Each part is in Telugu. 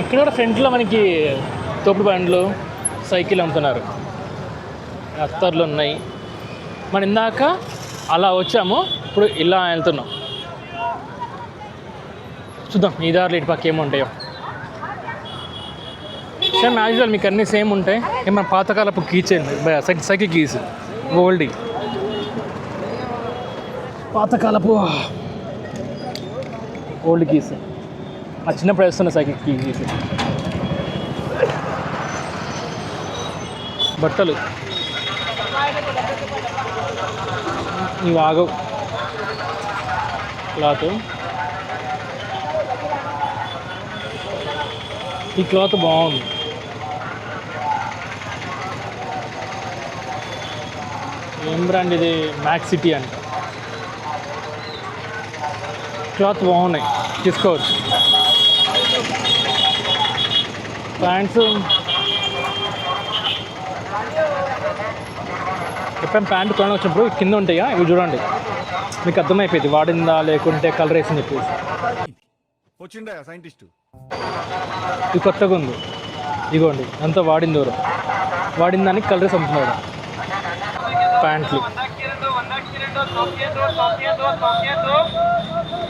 ఇక్కడ కూడా ఫ్రంట్లో మనకి తోపుడు బండ్లు సైకిల్ అమ్ముతున్నారు, అత్తర్లు ఉన్నాయి. మనం ఇందాక అలా వచ్చాము, ఇప్పుడు ఇలా వెళ్తున్నాం. చూద్దాం ఈ దారిలో ఇటు పక్క ఏముంటాయో. సేమ్ యాజ్ యూజువల్ మీకు అన్నీ సేమ్ ఉంటాయి. ఏమన్నా పాతకాలపు కీచైన్ సైకిల్ కీస్ ఓల్డ్ పాతకాలపు ఓల్డ్ కీస్, ఆ చిన్నప్పుడు వేస్తున్న సైకిల్ కీస్. బట్టలు ఇవి ఆగవు. క్లాత్, ఈ క్లాత్ బాగుంది. ఏం బ్రాండ్ ఇది? మ్యాక్స్ సిటీ అంట. క్లాత్ బాగున్నాయి, తీసుకోవచ్చు. ప్యాంట్స్ ఎప్పుడైనా ప్యాంట్ కొనడానికి వచ్చినప్పుడు కింద ఉంటాయా ఇవి చూడండి, మీకు అర్థమైపోయింది వాడిందా లేకుంటే కలర్ వేసి చెప్పేసి. ఇది కొత్తగా ఉంది, ఇగోండి అంతా వాడింది. దూరం వాడిన దానికి కలర్ వేసి అమ్ముతున్నాడు. ప్యాంట్లు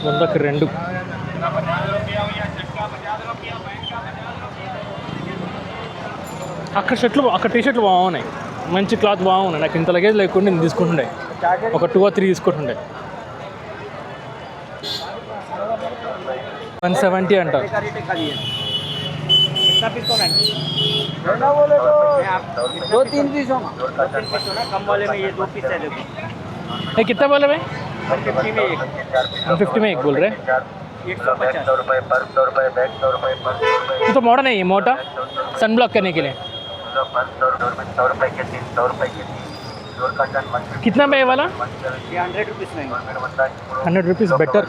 100కి 2. అక్కడ షర్ట్లు, అక్కడ టీ షర్ట్లు బాగున్నాయి, మంచి క్లాత్ బాగున్నాయి. నాకు ఇంత లగేజ్ లేకుండా నేను తీసుకుంటుండే, ఒక 2 or 3 తీసుకుంటుండే. 170 అంట. कितना बोले भाई? 150 में एक बोल रहे. 150 तो मॉडर्न है ये, मोटा सन ब्लॉक करने के लिए. 100 कितना में ये वाला? 100 रुपीज़ में. 100 रुपीज़ बेटर.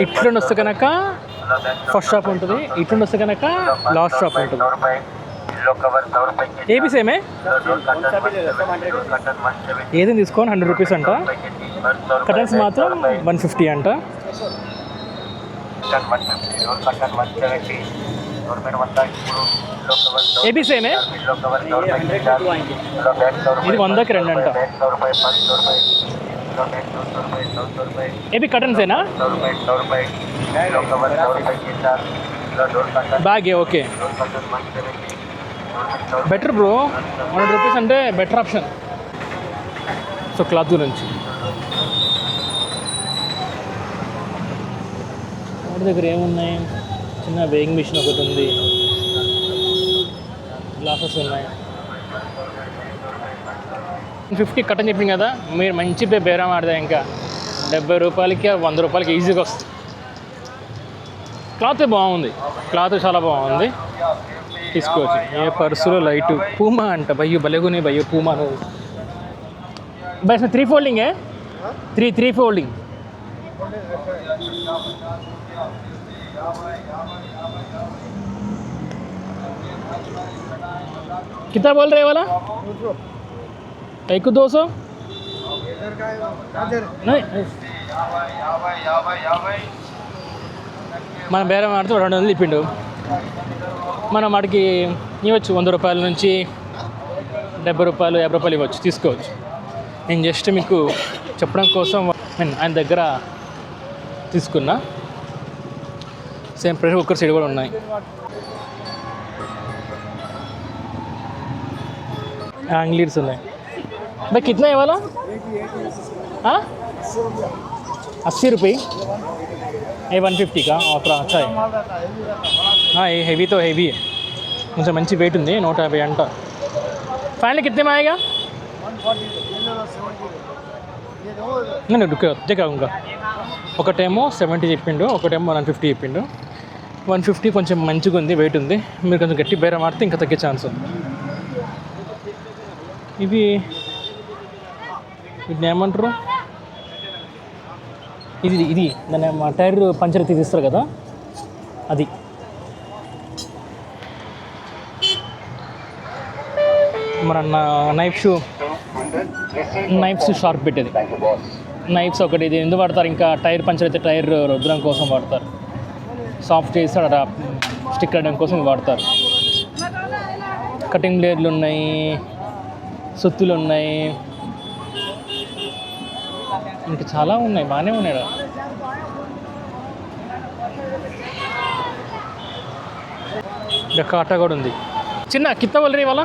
ఇట్లా వస్తే కనుక ఫస్ట్ షాప్ ఉంటుంది, ఇట్లా వస్తే కనుక లాస్ట్ షాప్ ఉంటుంది. ఏ పీస్ ఏమే ఏది తీసుకోని 100 రూపీస్ అంట. కటన్స్ మాత్రం 150 అంట. ఏ పీస్ ఏమే ఇది 100కి 2 అంట. ये भी कटन से ना बैग है. Okay better bro. 100 రూపీస్ అంటే బెటర్ ఆప్షన్. సో క్లాత్ గురించి వాటి దగ్గర ఏమున్నాయి? చిన్న వేయింగ్ మిషన్ ఒకటి ఉంది, గ్లాసెస్ ఉన్నాయి. 150 కట్టని చెప్పింది కదా, మీరు మంచి బేరం ఆడదా. ఇంకా 70 రూపాయలకి 100 రూపాయలకి ఈజీగా వస్తుంది. క్లాత్ బాగుంది, క్లాత్ చాలా బాగుంది, తీసుకోవచ్చు. ఏ పర్సులో లైటు పూమా అంట. భయ్యో భలేగునే భయ్యో పూమా. నువ్వు బస్ 3 फोल्डिंग है, 3 फोल्डिंग. कितना बोल रहे वाला? 200 మనం బేరం ఆడితే 200 ఇప్పిండు. మనం వాడికి ఇవ్వచ్చు 100 రూపాయల నుంచి 70 రూపాయలు 50 రూపాయలు ఇవ్వచ్చు, తీసుకోవచ్చు. నేను జస్ట్ మీకు చెప్పడం కోసం ఆయన దగ్గర తీసుకున్నా. సేమ్ ప్రెషర్ కుక్కర్స్ కూడా ఉన్నాయి. యాంగ్లీర్స్ ఉన్నాయి. भाई कितना है वाला? हाँ 80 रुपये. ये 150 का ऑफर. अच्छा है. हाँ ये हैवी तो हैवी है, मुझे मंची वेट ఉంది. 150 अंट. फाइनली कितने में आएगा? नहीं रुको देखा ఒకటేమో 70 చెప్పిండు, ఒకటేమో 150 చెప్పిండు. 150 కొంచెం మంచిగా ఉంది, వెయిట్ ఉంది. మీరు కొంచెం గట్టి బేరం ఆడితే ఇంకా తగ్గే ఛాన్స్ ఉంది. ఇవి వీటిని ఏమంటారు? ఇది దాన్ని టైర్ పంచర్ తీసిస్తారు కదా, అది. మన నైఫ్స్ షార్ప్ పెట్టేది. నైఫ్స్ ఒకటి. ఇది ఎందుకు వాడతారు? ఇంకా టైర్ పంచర్ అయితే టైర్ రుద్దడం కోసం వాడతారు. సాఫ్ట్ చేసి అక్కడ స్టిక్ వేయడం కోసం ఇవి వాడతారు. కటింగ్ బ్లేడ్లు ఉన్నాయి, సుత్తులు ఉన్నాయి, ఇంకా చాలా ఉన్నాయి, బాగానే ఉన్నాయి. ఇక్కడ కాటా కూడా ఉంది. చిన్న కిత్తా बोल रहे वाला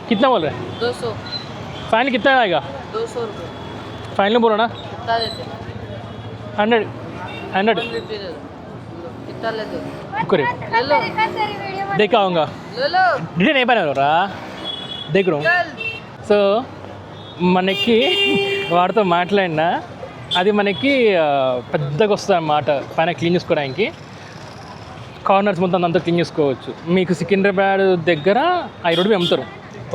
कितना बोल रहे 200 फाइनल कितना आएगा 200 रुपये फाइनल बोलो ना कितना देते 100 100 कितना लेते करे ले लो देखा आऊँगा ले लो डिटेल नहीं बना रा देख रहा हूँ. సో మనకి వాడితో మాట్లాడినా అది మనకి పెద్దగా వస్తుంది అన్నమాట. పైన క్లీన్ చేసుకోవడానికి కార్నర్స్ మొత్తం అంతా క్లీన్ చేసుకోవచ్చు. మీకు సికింద్రాబాద్ దగ్గర 5 రూపాయలు అమ్ముతారు,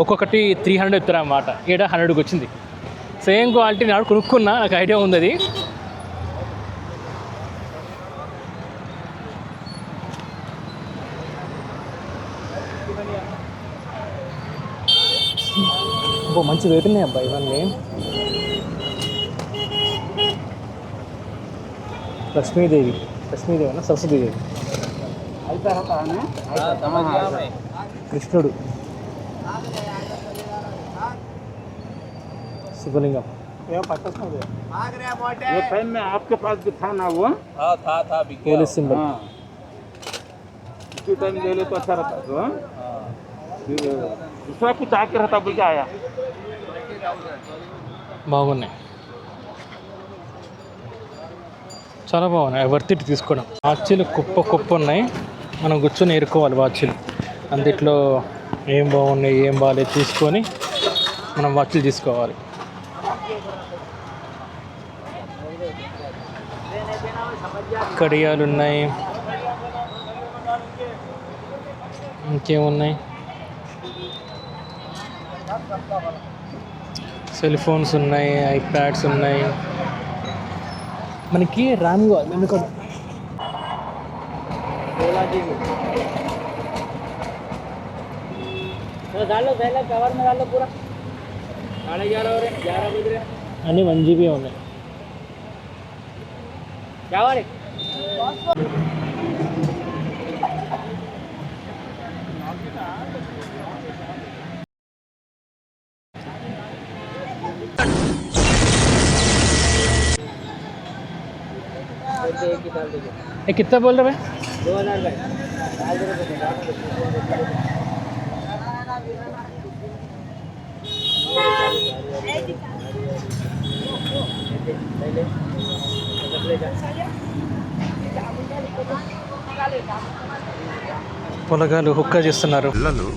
ఒక్కొక్కటి 300 ఇస్తారు అన్నమాట. 100కి వచ్చింది. సేమ్ క్వాలిటీ నేను కొనుక్కున్నా, నాకు ఐడియా ఉంది అది. మంచి రేట్ ఉన్నాయి అబ్బాయి ఇవన్నీ. లక్ష్మీదేవి అన్న సరస్వతీదేవి, కృష్ణుడు, शिवलिंगम. ये टाइम में आपके पास भी था ना वो? हाँ था पुलिस सिंबल. इसी टाइम ले ले तो अच्छा रहता तो. फिर दूसरा कुछ आके रहता बोल के आया. బాగున్నాయి, చాలా బాగున్నాయి. వర్తిట్ తీసుకోవడం. వాచీలు కుప్ప ఉన్నాయి, మనం కూర్చొని ఏరుకోవాలి వాచీలు. అందుట్లో ఏం బాగున్నాయి ఏం బాగాలేదు తీసుకొని మనం వాచీలు తీసుకోవాలి. కడియాలు ఉన్నాయి, ఇంకేమున్నాయి, సెల్ ఫోన్స్ ఉన్నాయి, ఐప్యాడ్స్ ఉన్నాయి. మనకి ర్యామ్ కావాలి ఎందుకంటే అన్నీ 1 GB ఉన్నాయి. ये कितना बोल रहे हैं? 2000 का పొలగాలు హుక్కా చేస్తున్నారు. పిల్లలు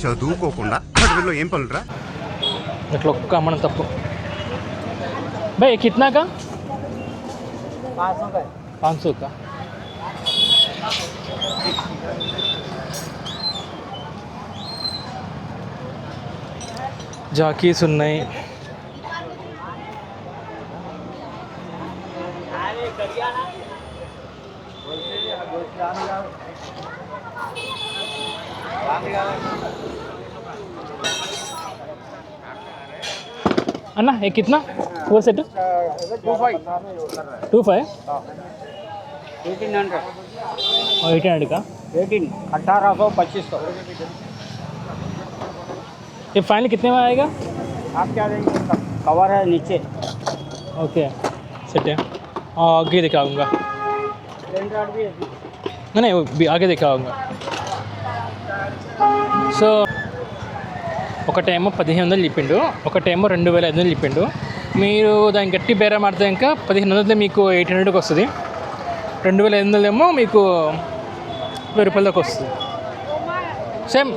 చదువుకోకుండా అడవిలో ఏం పనులురా? అట్లా ఒక్క అమ్మడం తప్పు. భయ్ కిత్నా కా 500 का 500 का. జాకీస్ ఉన్నాయి, अन्ना ये कितना फोर सेट 25 1800 और 1800 का 1800 2500 ये फाइनल कितने में आएगा? आप क्या देंगे? कवर है नीचे. ओके सेट है. आगे दिखाऊंगा. नहीं नहीं आगे दिखाऊंगा. సో ఒకటేమో 1500 చెప్పిండు, ఒకటేమో 2500 చెప్పిండు. మీరు దాన్ని గట్టి బేరం ఆడితే ఇంకా 1500 మీకు 800కి వస్తుంది, 2500 ఏమో మీకు 1000 రూపాయల దాకా వస్తుంది. సేమ్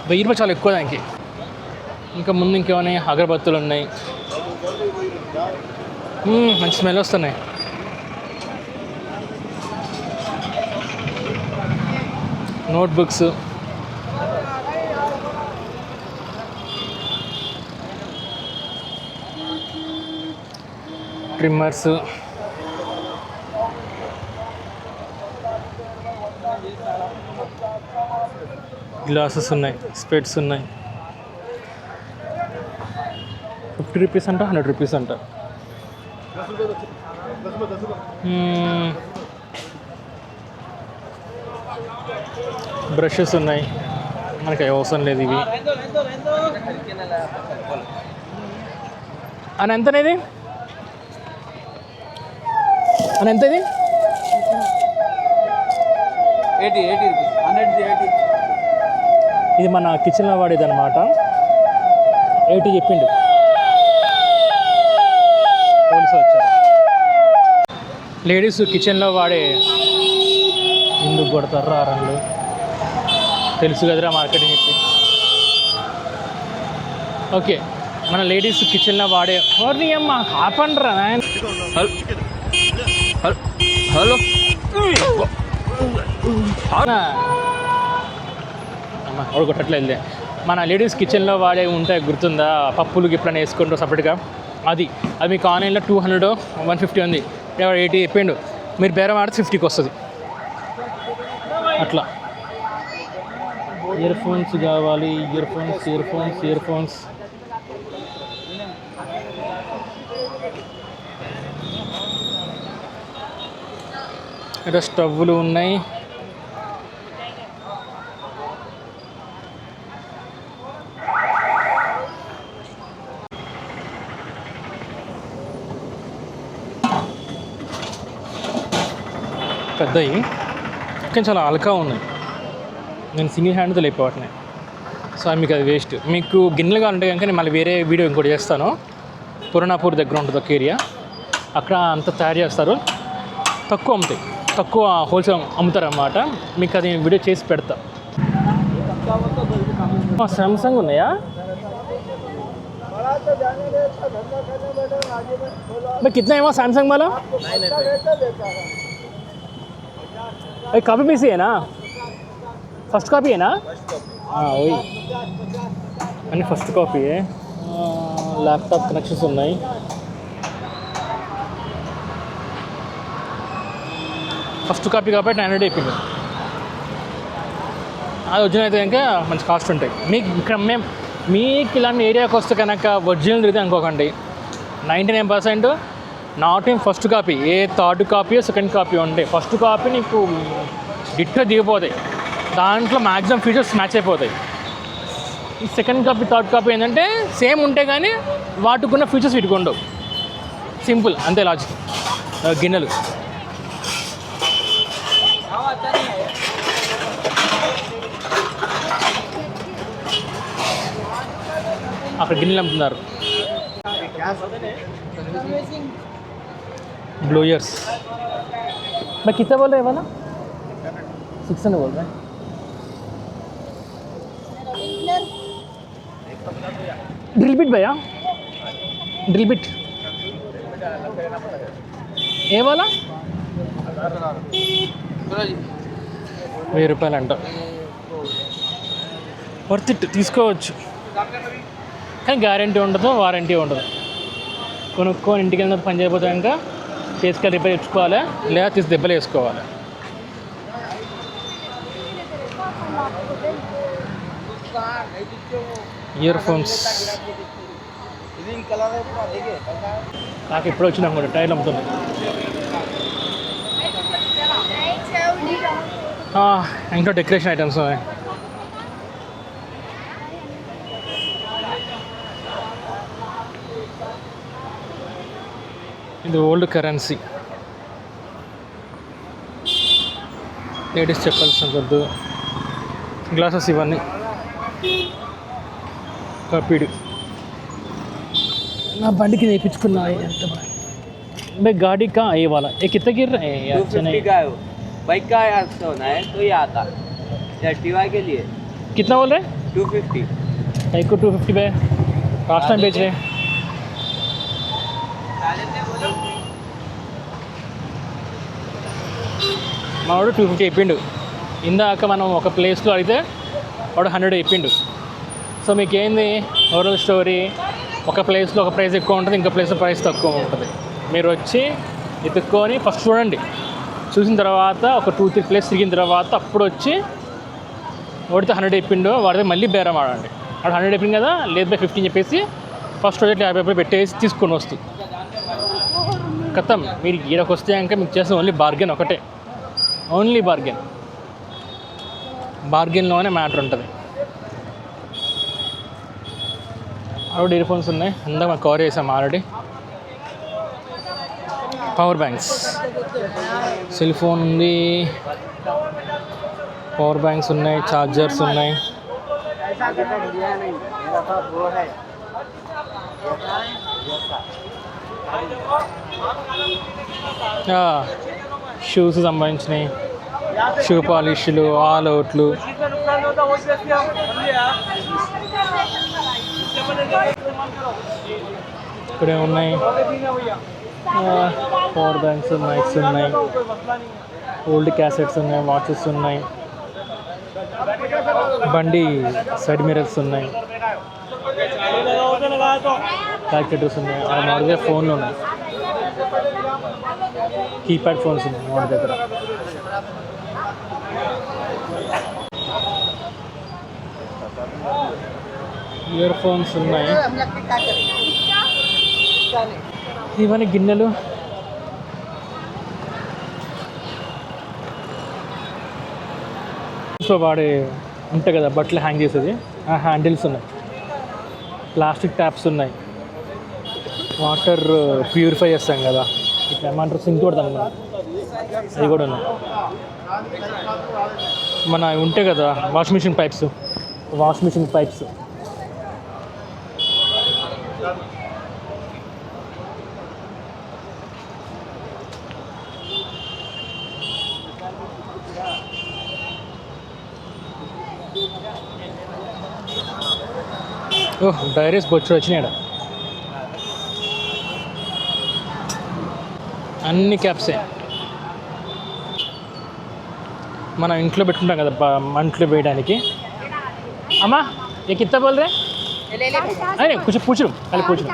1000 రూపాయలు చాలా ఎక్కువ దానికి. ఇంకా ముందు ఇంకేమైనా అగరబత్తులు ఉన్నాయి, మంచి స్మెల్ వస్తున్నాయి. నోట్బుక్స్, ట్రిమ్మర్స్, గ్లాసెస్ ఉన్నాయి, స్పెట్స్ ఉన్నాయి. 50 రూపీస్ అంట, 100 రూపీస్ అంట. బ్రషెస్ ఉన్నాయి, మనకి అవసరం లేదు ఇవి. అని ఎంతనేది అని ఎంత ఇది? 80 rupees. 180. ఇది మన కిచెన్లో వాడేది అనమాట. 80 చెప్పిండు. పోలీసులు వచ్చారు. లేడీస్ కిచెన్లో వాడే ఎందుకు కొడతారు ఆరంలు తెలుసు కదరా మార్కెటింగ్ చెప్పి. ఓకే, మన లేడీస్ కిచెన్లో వాడే ఓర్ని అమ్మ ఆపండ్రా నాయన. హలో అమ్మ ఎవడు కొట్టట్లేదు. మన లేడీస్ కిచెన్లో వాడే ఉంటాయి గుర్తుందా, పప్పులు గిప్పులని వేసుకుంటారు సపరేట్గా. అది మీకు ఆన్లైన్లో 200 150 ఉంది. 80 చెప్పిండు. మీరు బేరం ఆడితే 50కి వస్తుంది. అట్లా ఇయర్ ఫోన్స్ కావాలి. ఇయర్ ఫోన్స్ ఇక్కడ స్టవ్లు ఉన్నాయి. పెద్దవి కానీ చాలా అలకా ఉన్నాయి. నేను సింగిల్ హ్యాండ్తో లేకపోవట్నే. సో మీకు అది వేస్ట్. మీకు గిన్నెలు కావాలంటే కనుక నేను మళ్ళీ వేరే వీడియో ఇంకోటి చేస్తాను. పురాణాపూర్ దగ్గర ఉంటుంది ఒక ఏరియా, అక్కడ అంతా తయారు చేస్తారు. తక్కువ అమ్ముతాయి, తక్కువ హోల్సేల్ అమ్ముతారన్నమాట. మీకు అది వీడియో చేసి పెడతా. సామ్సంగ్ ఉన్నాయా? मैं कितना है वहाँ सैमसंग वाला? भाई कॉपी पीसी है ना? फर्स्ट कॉपी है ना? हाँ वही अभी फर्स्ट कॉपी है. लैपटॉप कनेक्शंस ఉన్నాయి. ఫస్ట్ కాపీ కాబట్టి 900 అయిపోయింది. అది ఒరిజినల్ అయితే ఇంకా మంచి కాస్ట్ ఉంటాయి. మీకు ఇక్కడ మీకు ఇలాంటి ఏరియాకి వస్తే కనుక ఒరిజినల్ తిరిగితే అనుకోకండి. 99% not in first copy. A third copy second copy ఉంటాయి. ఫస్ట్ కాపీ నీకు డిట్టో దిగిపోతాయి, దాంట్లో మ్యాక్సిమం ఫీచర్స్ మ్యాచ్ అయిపోతాయి. ఈ సెకండ్ కాపీ థర్డ్ కాపీ ఏంటంటే సేమ్ ఉంటే కానీ వాటికున్న ఫీచర్స్ వీటికి ఉండవు. సింపుల్ అంతే లాజిక్. గిన్నెలు అక్కడ గిన్నెలు అమ్ముతున్నారు. ब्लोयर्स मैं कितना बोल रहे हैं वाला 600 बोल रहे हैं. ड्रिल बिट भैया, ड्रिल बिट ఏ వాలా 1000 రూపాయలు అంట. వర్త్ ఇట్, తీసుకోవచ్చు. కానీ గ్యారంటీ ఉండదు, వారంటీ ఉండదు. కొనుక్కొని ఇంటికి వెళ్ళిన పని చేయకపోతే ఇంకా తీసుకెళ్ళి రిపేర్ ఇచ్చుకోవాలి, లేదా తీసి దెబ్బలు వేసుకోవాలి. ఇయర్ ఫోన్స్ నాకు ఎప్పుడు వచ్చినా కూడా టైర్లు అమ్ముతుంది. ఇంట్లో డెకరేషన్ ఐటమ్స్. ఇది ఓల్డ్ కరెన్సీ. లేడీస్ చెప్పల్స్ వద్దు, గ్లాసెస్ ఇవన్నీ. కపిడు నా బండికి నేర్పించుకున్నా. ఎంత मैं गाड़ी का ये वाला ये कितना गिर रहा है यार? 250 का है वो। बाइक का 800 होना है तो ये आता एक्टिवा के लिए कितना बोल रहे हैं? 250. एक को 250 पे लास्ट टाइम बेच रहे. మావాడు 250 చెప్పిండు. ఇందాక మనం ఒక ప్లేస్లో అడిగితే వాడు 100 చెప్పిండు. సో మీకేంది ఓవరాల్ స్టోరీ, ఒక ప్లేస్లో ఒక ప్రైస్ ఎక్కువ ఉంటుంది, ఇంకో ప్లేస్లో ప్రైస్ తక్కువ ఉంటుంది. మీరు వచ్చి ఎత్తుక్కొని ఫస్ట్ చూడండి, చూసిన తర్వాత ఒక 2-3 ప్లేస్ తిరిగిన తర్వాత అప్పుడు వచ్చి వాడితే 100 చెప్పిండు, వాడితే మళ్ళీ బేరం ఆడండి. వాడు 100 చెప్పింది కదా, లేదు బై 15 చెప్పేసి ఫస్ట్ రోజు 50 రూపాయలు పెట్టేసి తీసుకొని వస్తుంది. కథం. మీరు ఈడకి వస్తే కనుక మీకు చేసిన ఓన్లీ బార్గెన్ ఒకటే, ఓన్లీ బార్గెన్. బార్గెన్లోనే మ్యాటర్ ఉంటుంది. ఆల్రెడీ ఇయర్ ఫోన్స్ ఉన్నాయి, అంతా మనం కవర్ చేసాం already. Power banks, cell phone ఉంది, పవర్ బ్యాంక్స్ ఉన్నాయి, ఛార్జర్స్ ఉన్నాయి. షూస్ సంబంధించినవి, షూ పాలిష్లు, ఆల్ అవుట్లు, ఇక్కడే ఉన్నాయి. పవర్ బ్యాంక్స్, మైక్స్ ఉన్నాయి, ఓల్డ్ క్యాసెట్స్ ఉన్నాయి, వాచెస్ ఉన్నాయి, బండి సైడ్ మిరర్స్ ఉన్నాయి, క్యాల్కులేటర్స్ ఉన్నాయి. మా దగ్గర ఫోన్లు ఉన్నాయి, కీప్యాడ్ ఫోన్స్ ఉన్నాయి మా దగ్గర. ఇయర్ ఫోన్స్ ఉన్నాయి, ఇవన్నీ గిన్నెలు, సో వాడే ఉంటాయి కదా బట్టలు హ్యాంగ్ చేసేది, ఆ హ్యాండిల్స్ ఉన్నాయి, ప్లాస్టిక్ ట్యాప్స్ ఉన్నాయి, వాటర్ ప్యూరిఫై చేస్తాం కదా ఇట్లా ఏమంటారు సింక్ కొడతాం కదా అది కూడా ఉన్నాయి. మన ఉంటాయి కదా వాషింగ్ మిషన్ పైప్స్, ఓహ్ డైరీస్ బొచ్చుడు వచ్చినాయి. అన్ని క్యాప్సే మనం ఇంట్లో పెట్టుకుంటాం కదా మంట్లో వేయడానికి. అమ్మా ఏ కిత్తా బోల్ రే అరే కొంచెం పూచరు అది పూచరు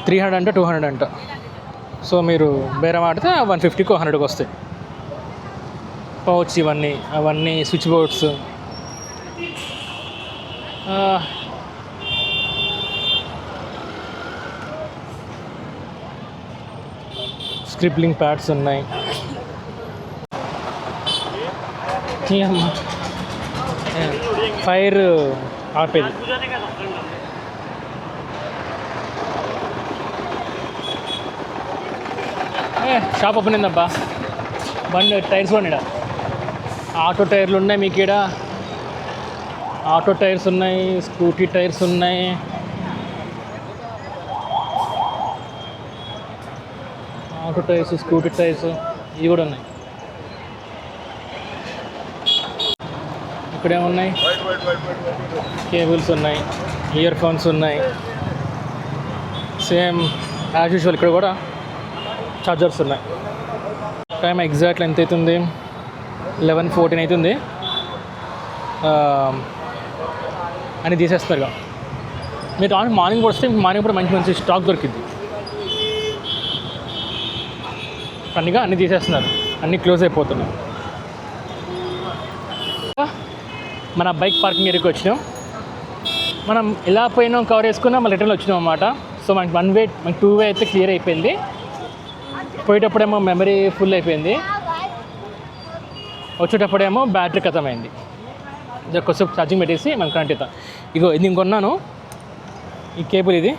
300 అంట 200 అంట. సో మీరు బేరం ఆడితే 150కి 100కి వస్తాయి. పౌచ్ అవన్నీ స్విచ్ బోర్డ్స్, స్క్రిప్లింగ్ ప్యాడ్స్ ఉన్నాయి. ఫైర్ ఆపేది. షాప్ ఓపెన్ అయిందబ్బా. బండి టైర్స్ కూడా ఆటో టైర్లు ఉన్నాయి మీకు ఇక్కడ. ఆటో టైర్స్ ఉన్నాయి, స్కూటీ టైర్స్ ఉన్నాయి, ఆటో టైర్స్, స్కూటీ టైర్స్ ఇవి కూడా ఉన్నాయి. ఇక్కడేమున్నాయి, కేబుల్స్ ఉన్నాయి, ఇయర్ ఫోన్స్ ఉన్నాయి, సేమ్ యాజ్ యూజువల్ ఇక్కడ కూడా ఛార్జర్స్ ఉన్నాయి. టైం ఎగ్జాక్ట్లీ ఎంత అవుతుంది, 11:14 అవుతుంది. అని తీసేస్తారు. మీరు మార్నింగ్ వస్తే మార్నింగ్ కూడా మంచి స్టాక్ దొరికింది. ఫన్నీగా అన్నీ తీసేస్తున్నారు, అన్నీ క్లోజ్ అయిపోతున్నాయి. మన బైక్ పార్కింగ్ ఏరియాకి వచ్చినాం. మనం ఎలా పోయినాం కవర్ చేసుకున్నా మళ్ళీ రిటర్న్ వచ్చినాం అన్నమాట. సో మనకి 1 వే, మనకి 2 వే అయితే క్లియర్ అయిపోయింది. పోయేటప్పుడేమో మెమరీ ఫుల్ అయిపోయింది, వచ్చేటప్పుడేమో బ్యాటరీ ఖతమైంది. కొంచెం ఛార్జింగ్ పెట్టేసి మనకు కరెంట్ అవుతాం. ఇగో ఇది నేను కొన్నాను, ఈ కేబుల్ ఇది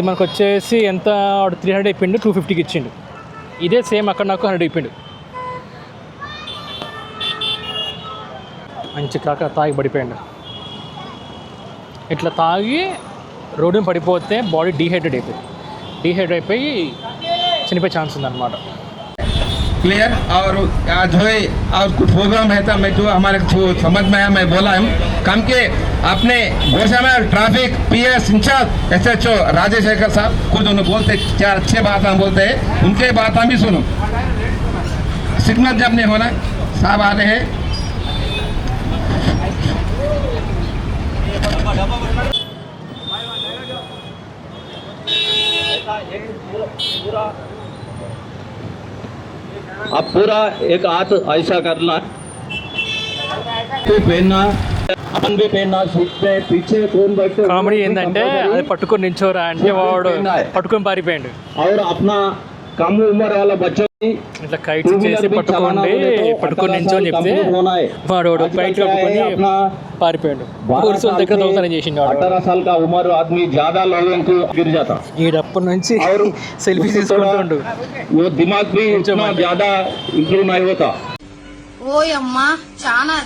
మనకు వచ్చేసి ఎంత 300 అయిపోయిండు, 250కి ఇచ్చిండు. ఇదే సేమ్ అక్కడ నాకు 100 అయిపోయిండు. మంచి కాక తాగి పడిపోయాడు. ఇట్లా తాగి రోడ్డు పడిపోతే బాడీ డీహైడ్రేట్ అయిపోయి చనిపోయే ఛాన్స్ ఉందన్నమాట. क्लियर और आज जो है और कुछ प्रोग्राम है था मैं जो हमारे जो समझ में आया मैं बोला हूँ कम के अपने गोशा में traffic PS incharge SHO Rajesh Shekhar साहब खुद उन्हें बोलते 4 अच्छे बात हम बोलते हैं, उनके बात हम भी सुनो. सिग्नल जब नहीं होना साहब आ रहे हैं. अब पूरा एक हाथ ऐसा करना, पहनना, अपन भी पहनना, सीट पे पीछे कौन बैठे. కామెడీ ఏంటంటే అది పట్టుకొని నించోరా అంటే వాడు పట్టుకొని పారిపోయాడు. और अपना कम उम्र वाला बच्चों ఇట్లా కైట్స్ చేసి పట్టుకొని నించోని చెప్తే వాడు బయట కట్టుకొని పారిపోయాడు. పోలీసు వాళ్ళ దగ్గర దొంగతనం చేసిండు. 18 साल का उम्र आदमी ज्यादा लोगों को गिर जाता ఈడప్పటి నుంచి సెల్ఫీ తీసుకుంటుండు. वो दिमाग भी इतना ज्यादा इम्प्रूव नहीं होता. ఓయమ్మా చాలా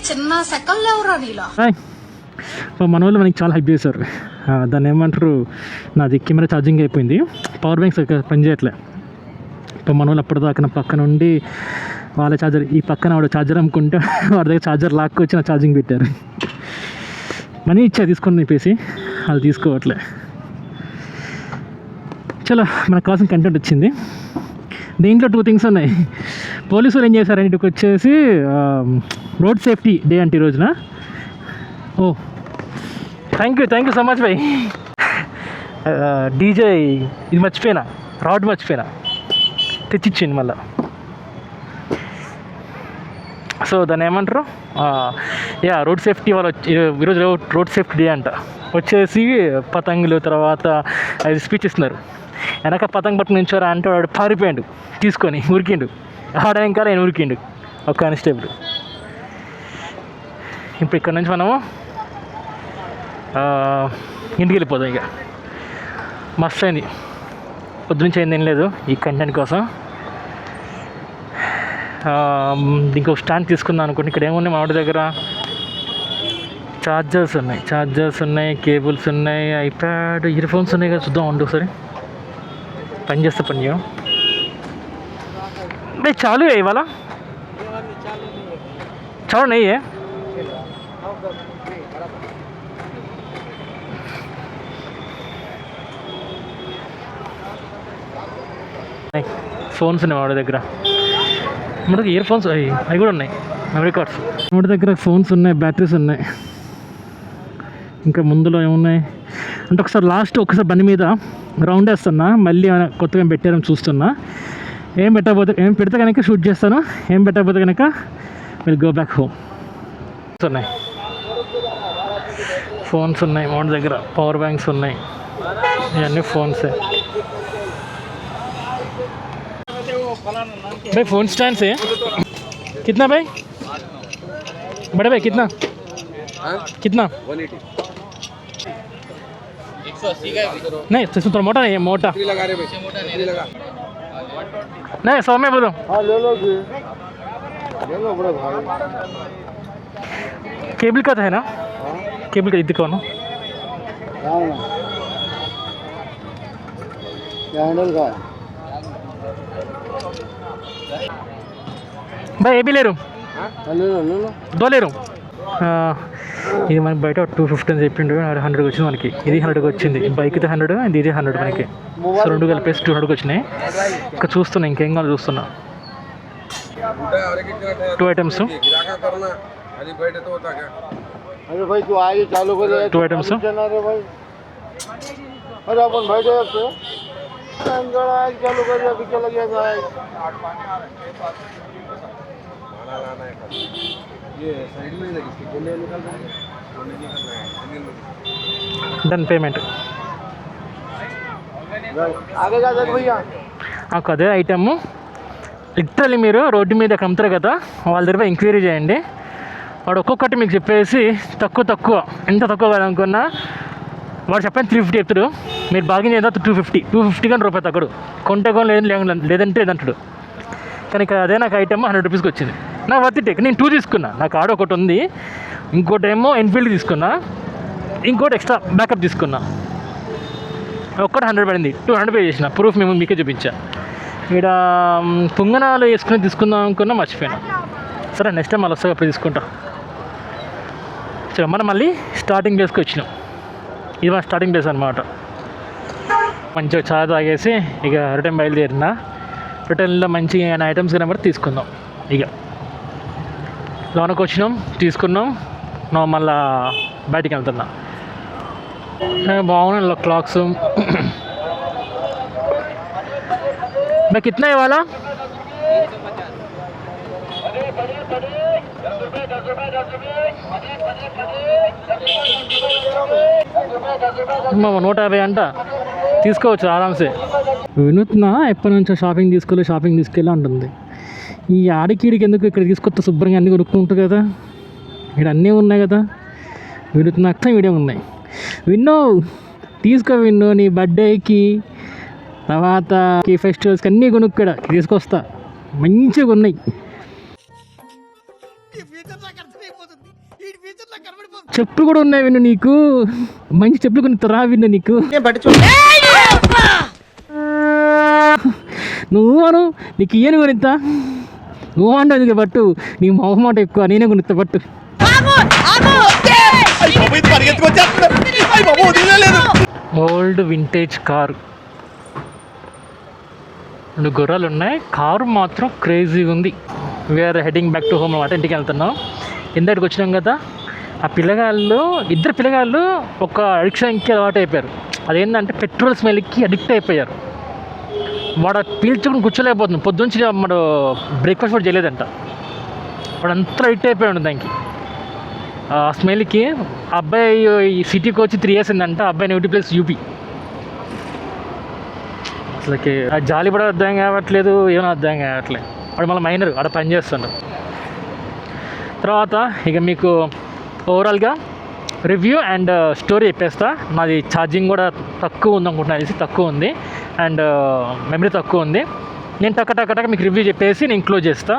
చిన్న సెకల్ ఎవరా నీలో. మన వాళ్ళు మనకి చాలా హెల్ప్ చేశారు. దాన్ని ఏమంటారు, నాది కెమెరా ఛార్జింగ్ అయిపోయింది, పవర్ బ్యాంక్స్ పనిచేయట్లే. ఇప్పుడు మన వాళ్ళు అప్పటిదాకా నా పక్కన ఉండి వాళ్ళ ఛార్జర్, ఈ పక్కన వాడు ఛార్జర్ అమ్ముకుంటే వాడి దగ్గర ఛార్జర్ లాక్కొచ్చి నా ఛార్జింగ్ పెట్టారు. మనీ ఇచ్చా తీసుకొని చెప్పేసి వాళ్ళు తీసుకోవట్లే. చలో మనకు కావాల్సిన కంటెంట్ వచ్చింది. దీంట్లో 2 థింగ్స్ ఉన్నాయి. పోలీసులు ఏం చేశారంటే ఇటుకు వచ్చేసి రోడ్ సేఫ్టీ డే అంటే ఈ రోజున. Oh thank you so much bye. DJ ఇది మర్చిపోయినా, రాడ్ మర్చిపోయినా, తెచ్చిచ్చింది మళ్ళా. సో దాన్ని ఏమంటారు, రోడ్ సేఫ్టీ వాళ్ళు ఈరోజు రోడ్ సేఫ్టీ డే అంట. వచ్చేసి పతంగులు, తర్వాత అది స్పీచ్ ఇస్తున్నారు. వెనక పతంగ పట్టుకుని నుంచోరా అంటే వాడు పారిపోయాడు తీసుకొని, ఉరికిండు. ఆడేంకాల ఆయన ఉరికిండు ఒక కానిస్టేబుల్. ఇప్పుడు ఇక్కడ నుంచి మనము ఇంటికి వెళ్ళిపోదాం. ఇక మస్తు అయింది, పొద్దునుంచి అయింది ఏం లేదు ఈ కంటెంట్ కోసం. ఇంకో స్టాండ్ తీసుకుందాం అనుకుంటే ఇక్కడ ఏమున్నాయి మా వాడి దగ్గర, ఛార్జర్స్ ఉన్నాయి, కేబుల్స్ ఉన్నాయి, ఐప్యాడ్, ఇయర్ ఫోన్స్ ఉన్నాయి కదా, చూద్దాం ఉండి ఒకసారి. పని చేస్తే పని చేయం भाई, चालू है ये वाला, चालू नहीं है. ఫోన్స్ ఉన్నాయి వాడి దగ్గర, మనకి ఇయర్ ఫోన్స్ అవి కూడా ఉన్నాయి, మెమరీ కార్డ్స్. వాడి దగ్గర ఫోన్స్ ఉన్నాయి, బ్యాటరీస్ ఉన్నాయి. ఇంకా ముందులో ఏమున్నాయి అంటే ఒకసారి బండి మీద రౌండ్ వేస్తున్నా, మళ్ళీ కొత్తగా పెట్టారని చూస్తున్నా. ఏం పెడితే కనుక షూట్ చేస్తాను, ఏం పెట్టకపోతే కనుక విల్ గో బ్యాక్ హోమ్. ఉన్నాయి ఫోన్స్ ఉన్నాయి వాడి దగ్గర, పవర్ బ్యాంక్స్ ఉన్నాయి, ఇవన్నీ ఫోన్సే. भाई फ़ोन स्टैंड से कितना भाई, बड़े भाई कितना, कितना 180 नहीं, तो थोड़ा मोटा नहीं है, मोटा नहीं 100 में बोलो. ले लो बड़े भाई. केबल का तो है ना, केबल का इतने कौन हैंडल का है भाई, ये भी ले रहा हूँ, दो ले रहा हूँ. ఇది మనకి బయట 250 అని చెప్పిండు, 100కి వచ్చింది మనకి. ఇది 100కి వచ్చింది, బైక్ది 100, ఇది 100 మనకి. సో 2 కలిపేసి 200కి వచ్చినాయి. ఇంకా చూస్తున్నా ఇంకేం కావాలి చూస్తున్నా. 2 ఐటమ్స్, 2 ఐటమ్స్. Done payment. అదే ఐటమ్ లిటరల్లీ మీరు రోడ్డు మీద అమ్ముతారు కదా, వాళ్ళ దగ్గర ఎంక్వైరీ చేయండి. వాడు ఒక్కొక్కటి మీకు చెప్పేసి తక్కువ ఎంత తక్కువ కాదనుకున్నా వాడు చెప్పండి 350 చెప్తాడు, మీరు బార్గెన్ చేద్దాం 250 కానీ రూపాయి తగ్గడు. కొంటే లేదంటే లేదంటాడు. కానీ అదే నాకు ఐటమ్ 100 రూపీస్కి వచ్చింది. నాకు వర్త్ టేక్. నేను 2 తీసుకున్నా, నాకు ఆడ ఒకటి ఉంది, ఇంకోటి ఏమో ఎన్ఫీల్డ్ తీసుకున్నా, ఇంకోటి ఎక్స్ట్రా బ్యాకప్ తీసుకున్నా. ఒక్కటి 100 పడింది, 200 పే చేసిన. ప్రూఫ్ మేము మీకే చూపించా. ఇక్కడ పుంగనాలు వేసుకుని తీసుకుందాం అనుకున్నా, మర్చిపోయాను. సరే నెక్స్ట్ టైం మళ్ళీ వస్తాగా అప్పుడు తీసుకుంటా. సరే మనం మళ్ళీ స్టార్టింగ్ ప్లేస్కి వచ్చినాం. ఇది మన స్టార్టింగ్ ప్లేస్ అనమాట. మంచిగా చాయ్ తాగేసి ఇక రిటర్న్ బయలుదేరిన. రిటర్న్లో మంచిగా ఏమైనా ఐటమ్స్ కనబడి తీసుకుందాం. ఇక లోనకు వచ్చినాం, తీసుకున్నాం, మళ్ళా బయటికి వెళ్తున్నా. బాగున్నాయి క్లాక్స్. मैं कितना है वाला, ₹150 అంట, తీసుకోవచ్చు ఆరామ్సే. వినూత్న ఎప్పటి నుంచో షాపింగ్ తీసుకెళ్ళి ఉంటుంది. ఈ ఆడికీడికి ఎందుకు ఇక్కడ తీసుకొస్తే శుభ్రంగా అన్నీ కొనుక్కుంటుంది కదా, ఇక్కడ అన్నీ ఉన్నాయి కదా. వినూత్న అర్థం వీడియో ఉన్నాయి. విన్నో తీసుకో విన్నో, నీ బర్త్డేకి తర్వాత ఫెస్టివల్స్కి అన్నీ కొనుక్కోడా తీసుకొస్తా, మంచిగా ఉన్నాయి. చెప్పులు కూడా ఉన్నాయి విన్ను, నీకు మంచి చెప్పులు కొని రా విన్ను. నీకు నువ్వు నీకు ఇయ్యను కొనిస్తా, నువ్వు అంటే పట్టు, నీ మొహమాట ఎక్కువ, నేనే కొనిస్తా పట్టు. ఓల్డ్ వింటేజ్ కారు, 2 గుర్రాలు ఉన్నాయి. కారు మాత్రం క్రేజీగా ఉంది. We are heading back to home అనమాట, ఇంటికి వెళ్తున్నాం. ఇందరికి వచ్చినాం కదా, ఆ ఇద్దరు పిల్లగాళ్ళు ఒక అడిక్షన్కి అలవాటు అయిపోయారు. అదేంటంటే పెట్రోల్ స్మెల్కి అడిక్ట్ అయిపోయారు. వాడు పీల్చుకుని కూర్చోలేకపోతుంది. పొద్దుంచి వాడు బ్రేక్ఫాస్ట్ కూడా చేయలేదంట. వాడు అంతా అడిక్ట్ అయిపోయాడు దానికి, ఆ స్మెల్కి. అబ్బాయి ఈ సిటీకి వచ్చి 3 years అయిందంట. అబ్బాయి నెగిటివ్ ప్లేస్ యూపీ. అసలుకి ఆ జాలి కూడా అర్థం కావట్లేదు, ఏమో అర్థం కావట్లేదు. వాడు మళ్ళీ మైనర్ ఆడ పని చేస్తుంటారు. తర్వాత ఇక మీకు ఓవరాల్గా రివ్యూ అండ్ స్టోరీ చెప్పేస్తా. నాది ఛార్జింగ్ కూడా తక్కువ ఉంది అనుకుంటున్నాను, తక్కువ ఉంది, అండ్ మెమరీ తక్కువ ఉంది. నేను టక్క మీకు రివ్యూ చెప్పేసి నేను క్లోజ్ చేస్తా.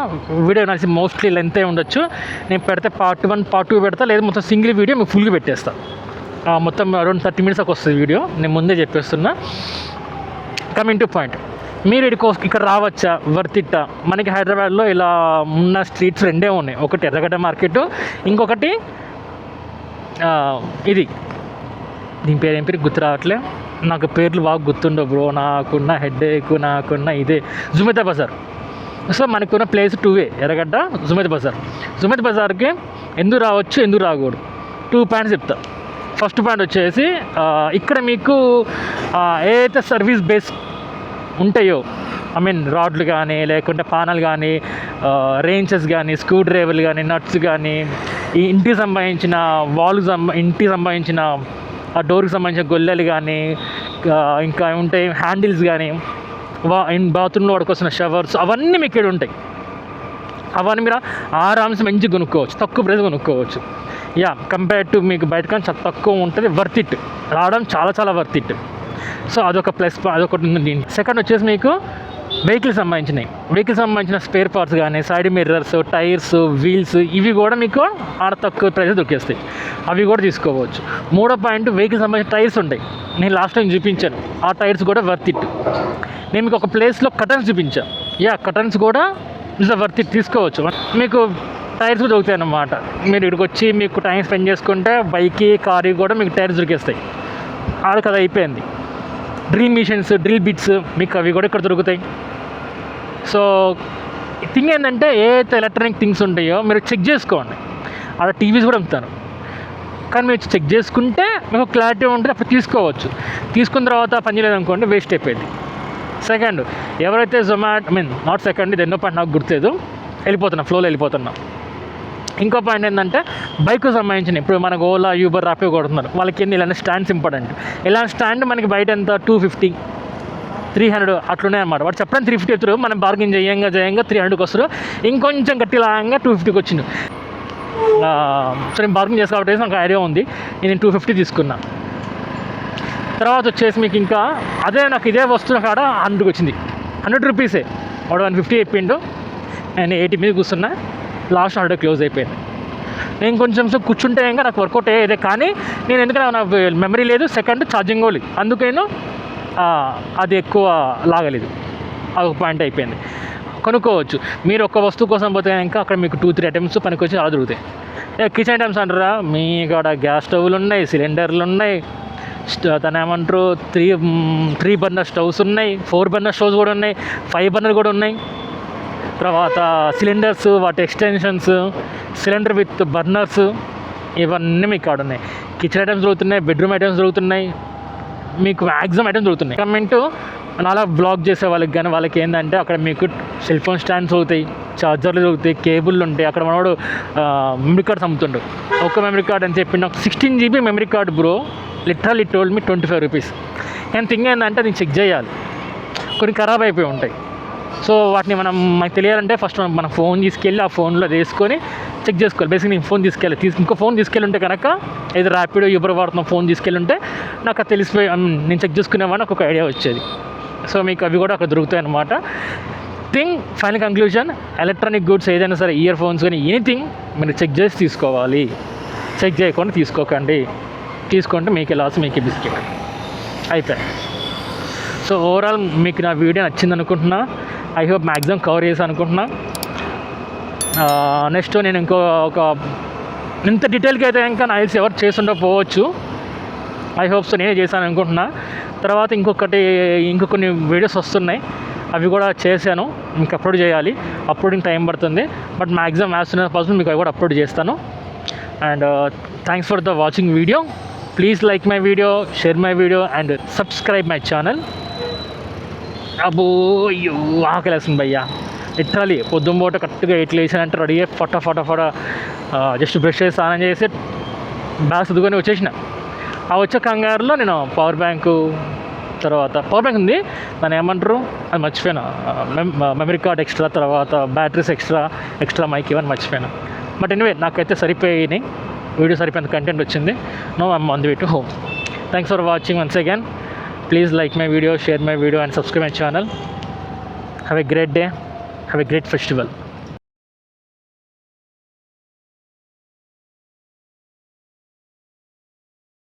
వీడియో నాకు మోస్ట్లీ లెంతే ఉండొచ్చు. నేను పెడితే part 1 part 2 పెడతా, లేదా మొత్తం సింగిల్ వీడియో మీకు ఫుల్గా పెట్టేస్తా. మొత్తం అరౌండ్ 30 minutes వస్తుంది వీడియో, నేను ముందే చెప్పేస్తున్నా. కమింగ్ టు పాయింట్, మీరు ఇక్కడ రావచ్చా, వర్త్ ఇట్టా? మనకి హైదరాబాద్లో ఇలా ఉన్న స్ట్రీట్స్ 2 ఉన్నాయి. ఒకటి ఎర్రగడ్డ మార్కెట్, ఇంకొకటి ఇది, దీని పేరు ఏం పేరు గుర్తు రావట్లే. నాకు పేర్లు బాగా గుర్తుండవు బ్రో, నాకున్న హెడేక్, నాకున్న ఇదే జుమేదా బజార్. సో మనకున్న ప్లేస్ 2 ఎర్రగడ్డ, జుమేదా బజార్. జుమేదా బజార్కి ఎందుకు రావచ్చు, ఎందుకు రాకూడదు, 2 పాయింట్స్ చెప్తా. ఫస్ట్ పాయింట్ వచ్చేసి, ఇక్కడ మీకు ఏదైతే సర్వీస్ బేస్ ఉంటాయో, రాడ్లు కానీ, లేకుంటే పానాలు కానీ, రేంచెస్ కానీ, స్క్రూ డ్రైవర్లు కానీ, నట్స్ కానీ, ఈ ఇంటికి సంబంధించిన ఇంటికి సంబంధించిన ఆ డోర్కి సంబంధించిన గొల్లెలు కానీ, ఇంకా ఉంటాయి హ్యాండిల్స్ కానీ, బాత్రూంలో వాడుకొస్తున్న షవర్స్, అవన్నీ మీకు ఇక్కడ ఉంటాయి. అవన్నీ మీరు ఆరామ్స్ మంచిగా కొనుక్కోవచ్చు, తక్కువ ప్రైస్ కొనుక్కోవచ్చు. కంపేర్ టు మీకు బయట కానీ చాలా తక్కువ ఉంటుంది. వర్త్ ఇట్, రావడం చాలా వర్త్ ఇట్. సో అదొక ప్లస్, అదొకటి ఉంది. సెకండ్ వచ్చేసి మీకు వెహికల్ సంబంధించిన స్పేర్ పార్ట్స్ కానీ, సైడ్ మిర్రర్స్, టైర్స్, వీల్స్, ఇవి కూడా మీకు ఆడ తక్కువ ప్రైస్ దొరికేస్తాయి, అవి కూడా తీసుకోవచ్చు. 3వ పాయింట్, వెహికల్ సంబంధించిన టైర్స్ ఉంటాయి. నేను లాస్ట్ టైం చూపించాను, ఆ టైర్స్ కూడా వర్త్ ఇట్. నేను మీకు ఒక ప్లేస్లో కటన్స్ చూపించాను. కటన్స్ కూడా ఇట్స్ వర్త్ ఇట్, తీసుకోవచ్చు. మీకు టైర్స్ కూడా దొరుకుతాయి అన్నమాట. మీరు ఇక్కడికి వచ్చి మీకు టైం స్పెండ్ చేసుకుంటే బైక్, కారు కూడా మీకు టైర్స్ దొరికేస్తాయి. ఆడ కదా అయిపోయింది. డ్రిల్ మిషన్స్, డ్రిల్ బిట్స్ మీకు అవి కూడా ఇక్కడ దొరుకుతాయి. సో థింగ్ ఏంటంటే, ఏదైతే ఎలక్ట్రానిక్ థింగ్స్ ఉంటాయో మీరు చెక్ చేసుకోండి. అక్కడ టీవీస్ కూడా అమ్ముతారు, కానీ మీరు చెక్ చేసుకుంటే మీకు క్లారిటీ ఉంటుంది, అప్పుడు తీసుకోవచ్చు. తీసుకున్న తర్వాత పని చేయలేదనుకోండి, వేస్ట్ అయిపోయింది. సెకండ్, ఎవరైతే నాట్ సెకండ్, ఇది ఎన్నో పాయింట్ నాకు గుర్తులేదు, ఫ్లోలో వెళ్ళిపోతున్నా. ఇంకో పాయింట్ ఏంటంటే, బైక్కు సంబంధించిన ఇప్పుడు మనకు ఓలా, యూబర్, రాపిడో కొడుతున్నారు, వాళ్ళకి ఇలాంటి స్టాండ్స్ ఇంపార్టెంట్. ఇలాంటి స్టాండ్ మనకి బయట ఎంత 250, 300 అట్లున్నాయి అన్నమాట. వాడు చెప్పడం 350 ఎత్తురు, మనం బార్గెన్ చేయంగా 300కి వస్తారు. ఇంకొంచెం గట్టి లాగా 250కి వచ్చింది. సో నేను బార్గెన్ చేసి కాబట్టి నాకు ఐడియా ఉంది, నేను 250 తీసుకున్నా. తర్వాత వచ్చేసి మీకు ఇంకా నాకు ఇదే వస్తువు కాడ 100కి వచ్చింది. 100 రూపీసే. వాడు 150 చెప్పిండు, నేను 80 మీద కూర్చున్నా. లాస్ట్ 100 క్లోజ్ అయిపోయింది. నేను కొంచెం సేపు కూర్చుంటే ఇంకా నాకు వర్కౌట్ అయ్యేదే, కానీ నేను ఎందుకంటే నాకు మెమరీ లేదు, సెకండ్ ఛార్జింగ్ లేదు, అందుకైనా అది ఎక్కువ లాగలేదు. అదొక పాయింట్ అయిపోయింది. కొనుక్కోవచ్చు. మీరు ఒక్క వస్తువు కోసం పోతే ఇంకా అక్కడ మీకు 2-3 ఐటమ్స్ పనికొచ్చి అలా దొరుకుతాయి. కిచెన్ ఐటమ్స్ అంటారా, మీ కాడ గ్యాస్ స్టవ్లు ఉన్నాయి, సిలిండర్లు ఉన్నాయి, దాని ఏమంటారు 3 బర్నర్ స్టవ్స్ ఉన్నాయి, 4 బర్నర్ స్టవ్స్ కూడా ఉన్నాయి, 5 బర్నర్ కూడా ఉన్నాయి. తర్వాత సిలిండర్స్, వాటి ఎక్స్టెన్షన్స్, సిలిండర్ విత్ బర్నర్స్, ఇవన్నీ మీకు కాడ ఉన్నాయి. కిచెన్ ఐటమ్స్ దొరుకుతున్నాయి, బెడ్రూమ్ ఐటమ్స్ దొరుకుతున్నాయి, మీకు మ్యాక్సిమం ఐటమ్స్ దొరుకుతున్నాయి. కమెంట్ అలా బ్లాగ్ చేసే వాళ్ళకి కానీ వాళ్ళకి ఏంటంటే, అక్కడ మీకు సెల్ ఫోన్ స్టాండ్స్ దొరుకుతాయి, ఛార్జర్లు దొరుకుతాయి, కేబుల్లు ఉంటాయి. అక్కడ మనవాడు మెమరీ కార్డ్స్ అమ్ముతుండు. ఒక మెమరీ కార్డ్ అని చెప్పి నాకు 16 GB memory card bro, literally told me 25 rupees. కానీ థింగ్ ఏంటంటే, నేను చెక్ చేయాలి. కొన్ని ఖరాబ్ అయిపోయి ఉంటాయి. సో వాటిని మనకు తెలియాలంటే ఫస్ట్ మన ఫోన్ తీసుకెళ్ళి ఆ ఫోన్లో వేసుకొని చెక్ చేసుకోవాలి. బేసిక్గా నేను ఫోన్ ఇంకో ఫోన్ తీసుకెళ్ళి ఉంటే కనుక ఏదో ర్యాపిడో యూబర్ వాడుతున్న ఫోన్ తీసుకెళ్ళి ఉంటే నాకు అది తెలిసిపోయి నేను చెక్ చేసుకునేవాడిని, నాకు ఒక ఐడియా వచ్చేది. సో మీకు అవి కూడా అక్కడ దొరుకుతాయి అన్నమాట. ఫైనల్ కంక్లూజన్, ఎలక్ట్రానిక్ గూడ్స్ ఏదైనా సరే, ఇయర్ ఫోన్స్ కానీ ఎనీథింగ్ మీరు చెక్ చేసి తీసుకోవాలి. చెక్ చేయకుండా తీసుకోకండి. తీసుకుంటే మీకే లాస్, మీకే బిస్కెట్. అయిపోయాయి. సో ఓవరాల్ మీకు నా వీడియో నచ్చింది అనుకుంటున్నా. ఐ హోప్ మ్యాక్సిమం కవర్ చేసి అనుకుంటున్నా. నెక్స్ట్ నేను ఇంత డీటెయిల్గా అయితే ఇంకా నాకు తెలిసి ఎవరు చేస్తుండకపోవచ్చు. ఐ హోప్ సో నేనే చేశాను అనుకుంటున్నా. తర్వాత ఇంకొన్ని వీడియోస్ వస్తున్నాయి, అవి కూడా చేశాను. మీకు అప్లోడ్ చేయాలి, అప్లోడింగ్ టైం పడుతుంది. But maximum as soon as possible మీకు అవి కూడా అప్లోడ్ చేస్తాను. And thanks for the watching video. Please like my video, share my video and subscribe my channel. అబ్బో అయ్యో ఆకలేస్తుంది భయ్యా, లిటరలీ పొద్దున్నపూట కరెక్ట్గా 8 లేచానంటే రెడీ అయ్యి ఫట జస్ట్ బ్రష్ చేసి స్నానం చేసి బ్యాగ్ చదువుకొని వచ్చేసిన. ఆ వచ్చే కంగారులో నేను పవర్ బ్యాంక్ ఉంది, దాన్ని ఏమంటారు అది మర్చిపోయాను. మెమరీ కార్డ్ ఎక్స్ట్రా, తర్వాత బ్యాటరీస్ ఎక్స్ట్రా మైక్ ఇవన్నీ మర్చిపోయాను. బట్ ఎనీవే నాకైతే సరిపోయినాయి, వీడియో సరిపోయిన కంటెంట్ వచ్చింది. No I'm on the way to home. Thanks for watching once again. Please like my video, share my video and subscribe my channel. Have a great day. Have a great festival.